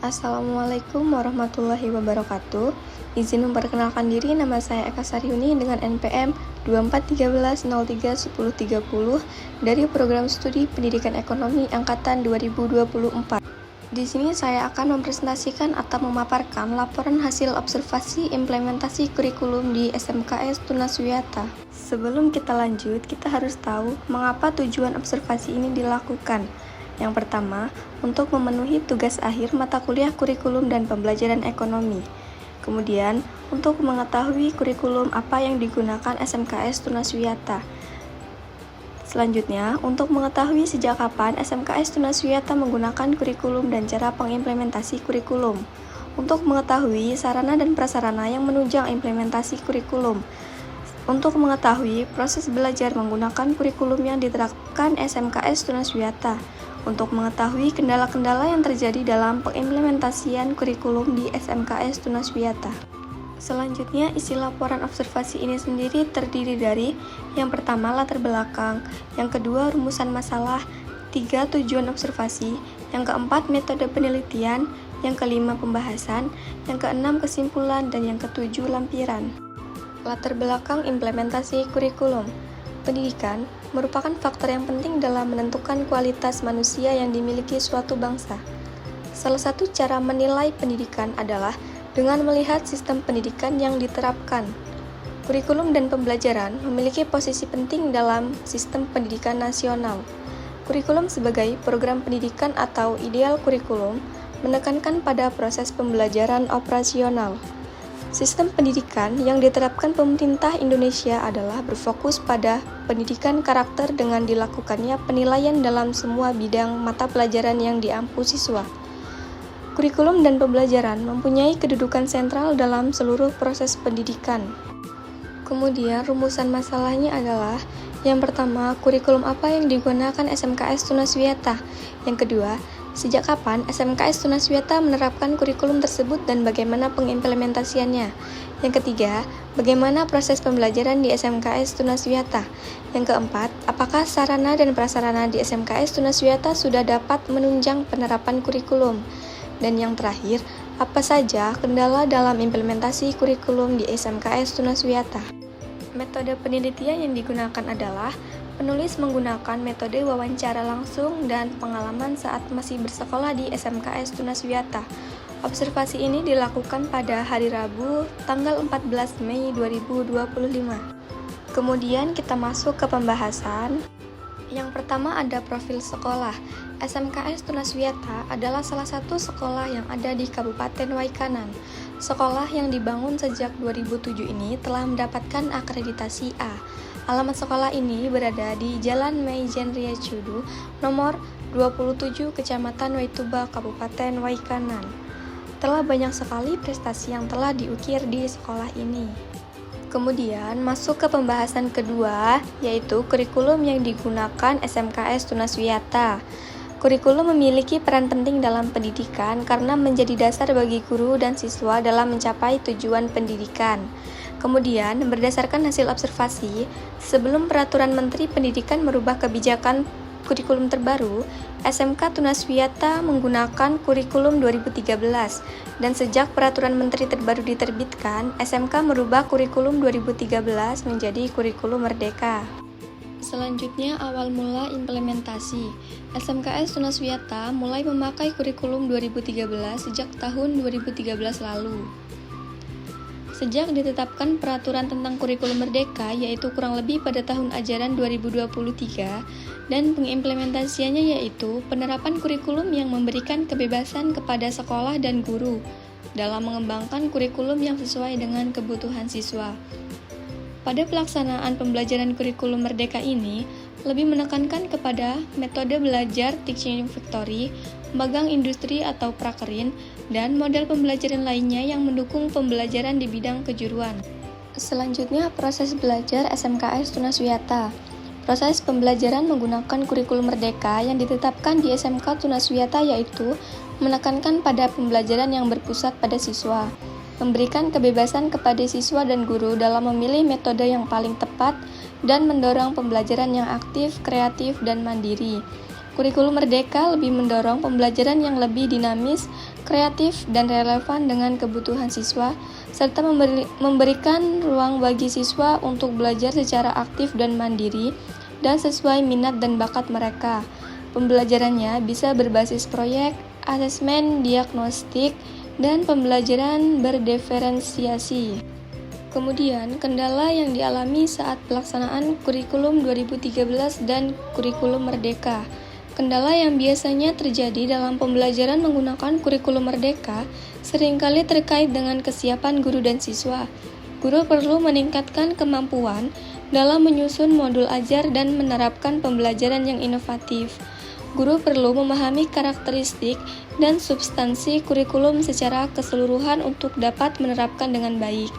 Assalamualaikum warahmatullahi wabarakatuh. Izin memperkenalkan diri, nama saya Eka Saryuni dengan NPM 2413031030 dari Program Studi Pendidikan Ekonomi Angkatan 2024. Di sini saya akan mempresentasikan atau memaparkan laporan hasil observasi implementasi kurikulum di SMKS Tunaswiyata. Sebelum kita lanjut, kita harus tahu mengapa tujuan observasi ini dilakukan. Yang pertama, untuk memenuhi tugas akhir mata kuliah kurikulum dan pembelajaran ekonomi. Kemudian, untuk mengetahui kurikulum apa yang digunakan SMKS Tunaswiyata. Selanjutnya, untuk mengetahui sejak kapan SMKS Tunaswiyata menggunakan kurikulum dan cara pengimplementasi kurikulum. Untuk mengetahui sarana dan prasarana yang menunjang implementasi kurikulum. Untuk mengetahui proses belajar menggunakan kurikulum yang diterapkan SMKS Tunaswiyata. Untuk mengetahui kendala-kendala yang terjadi dalam pengimplementasian kurikulum di SMKS Tunaswiyata. Selanjutnya, isi laporan observasi ini sendiri terdiri dari yang pertama latar belakang, yang kedua rumusan masalah, tiga tujuan observasi, yang keempat metode penelitian, yang kelima pembahasan, yang keenam kesimpulan, dan yang ketujuh lampiran. Latar belakang implementasi kurikulum. Pendidikan merupakan faktor yang penting dalam menentukan kualitas manusia yang dimiliki suatu bangsa. Salah satu cara menilai pendidikan adalah dengan melihat sistem pendidikan yang diterapkan. Kurikulum dan pembelajaran memiliki posisi penting dalam sistem pendidikan nasional. Kurikulum sebagai program pendidikan atau ideal kurikulum menekankan pada proses pembelajaran operasional. Sistem pendidikan yang diterapkan pemerintah Indonesia adalah berfokus pada pendidikan karakter dengan dilakukannya penilaian dalam semua bidang mata pelajaran yang diampu siswa. Kurikulum dan pembelajaran mempunyai kedudukan sentral dalam seluruh proses pendidikan. Kemudian rumusan masalahnya adalah yang pertama, kurikulum apa yang digunakan SMKS Tunaswiyata. Yang kedua, sejak kapan SMKS Tunaswiyata menerapkan kurikulum tersebut dan bagaimana pengimplementasiannya? Yang ketiga, bagaimana proses pembelajaran di SMKS Tunaswiyata? Yang keempat, apakah sarana dan prasarana di SMKS Tunaswiyata sudah dapat menunjang penerapan kurikulum? Dan yang terakhir, apa saja kendala dalam implementasi kurikulum di SMKS Tunaswiyata? Metode penelitian yang digunakan adalah penulis menggunakan metode wawancara langsung dan pengalaman saat masih bersekolah di SMKS Tunaswiyata. Observasi ini dilakukan pada hari Rabu, tanggal 14 Mei 2025. Kemudian kita masuk ke pembahasan. Yang pertama ada profil sekolah. SMKS Tunaswiyata adalah salah satu sekolah yang ada di Kabupaten Waikanan. Sekolah yang dibangun sejak 2007 ini telah mendapatkan akreditasi A. Alamat sekolah ini berada di Jalan Maijen Riacudu, nomor 27, Kecamatan Waituba, Kabupaten Waikanan. Telah banyak sekali prestasi yang telah diukir di sekolah ini. Kemudian masuk ke pembahasan kedua, yaitu kurikulum yang digunakan SMKS Tunaswiyata. Kurikulum memiliki peran penting dalam pendidikan karena menjadi dasar bagi guru dan siswa dalam mencapai tujuan pendidikan. Kemudian, berdasarkan hasil observasi, sebelum Peraturan Menteri Pendidikan merubah kebijakan kurikulum terbaru, SMK Tunaswiyata menggunakan kurikulum 2013, dan sejak Peraturan Menteri terbaru diterbitkan, SMK merubah kurikulum 2013 menjadi kurikulum Merdeka. Selanjutnya, awal mula implementasi. SMKS Tunaswiyata mulai memakai kurikulum 2013 sejak tahun 2013 lalu. Sejak ditetapkan peraturan tentang kurikulum merdeka, yaitu kurang lebih pada tahun ajaran 2023, dan pengimplementasiannya yaitu penerapan kurikulum yang memberikan kebebasan kepada sekolah dan guru dalam mengembangkan kurikulum yang sesuai dengan kebutuhan siswa. Pada pelaksanaan pembelajaran kurikulum merdeka ini, lebih menekankan kepada metode belajar teaching factory, magang industri atau prakerin, dan model pembelajaran lainnya yang mendukung pembelajaran di bidang kejuruan. Selanjutnya, proses belajar SMKS Tunaswiyata. Proses pembelajaran menggunakan kurikulum merdeka yang ditetapkan di SMK Tunaswiyata yaitu menekankan pada pembelajaran yang berpusat pada siswa, memberikan kebebasan kepada siswa dan guru dalam memilih metode yang paling tepat, dan mendorong pembelajaran yang aktif, kreatif, dan mandiri. Kurikulum Merdeka lebih mendorong pembelajaran yang lebih dinamis, kreatif, dan relevan dengan kebutuhan siswa, serta memberikan ruang bagi siswa untuk belajar secara aktif dan mandiri, dan sesuai minat dan bakat mereka. Pembelajarannya bisa berbasis proyek, asesmen diagnostik, dan pembelajaran berdiferensiasi. Kemudian, kendala yang dialami saat pelaksanaan kurikulum 2013 dan kurikulum Merdeka. Kendala yang biasanya terjadi dalam pembelajaran menggunakan kurikulum Merdeka seringkali terkait dengan kesiapan guru dan siswa. Guru perlu meningkatkan kemampuan dalam menyusun modul ajar dan menerapkan pembelajaran yang inovatif. Guru perlu memahami karakteristik dan substansi kurikulum secara keseluruhan untuk dapat menerapkan dengan baik.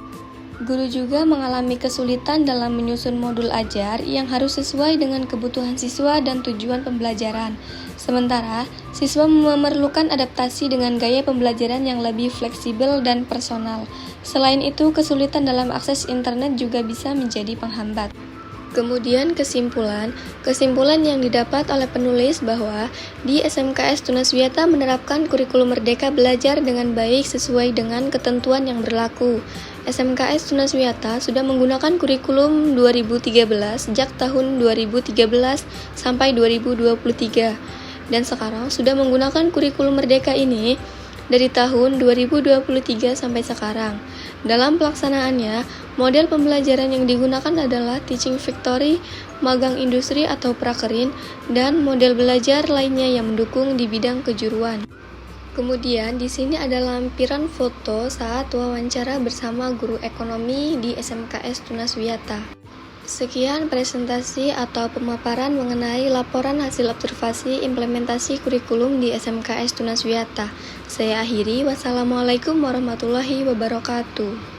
Guru juga mengalami kesulitan dalam menyusun modul ajar yang harus sesuai dengan kebutuhan siswa dan tujuan pembelajaran. Sementara, siswa memerlukan adaptasi dengan gaya pembelajaran yang lebih fleksibel dan personal. Selain itu, kesulitan dalam akses internet juga bisa menjadi penghambat. Kemudian kesimpulan yang didapat oleh penulis bahwa di SMKS Tunaswiyata menerapkan kurikulum Merdeka Belajar dengan baik sesuai dengan ketentuan yang berlaku. SMKS Tunaswiyata sudah menggunakan kurikulum 2013 sejak tahun 2013 sampai 2023 dan sekarang sudah menggunakan kurikulum Merdeka ini dari tahun 2023 sampai sekarang. Dalam pelaksanaannya, model pembelajaran yang digunakan adalah teaching factory, magang industri atau prakerin, dan model belajar lainnya yang mendukung di bidang kejuruan. Kemudian di sini ada lampiran foto saat wawancara bersama guru ekonomi di SMKS Tunaswiyata. Sekian presentasi atau pemaparan mengenai laporan hasil observasi implementasi kurikulum di SMKS Tunaswiyata. Saya akhiri, wassalamualaikum warahmatullahi wabarakatuh.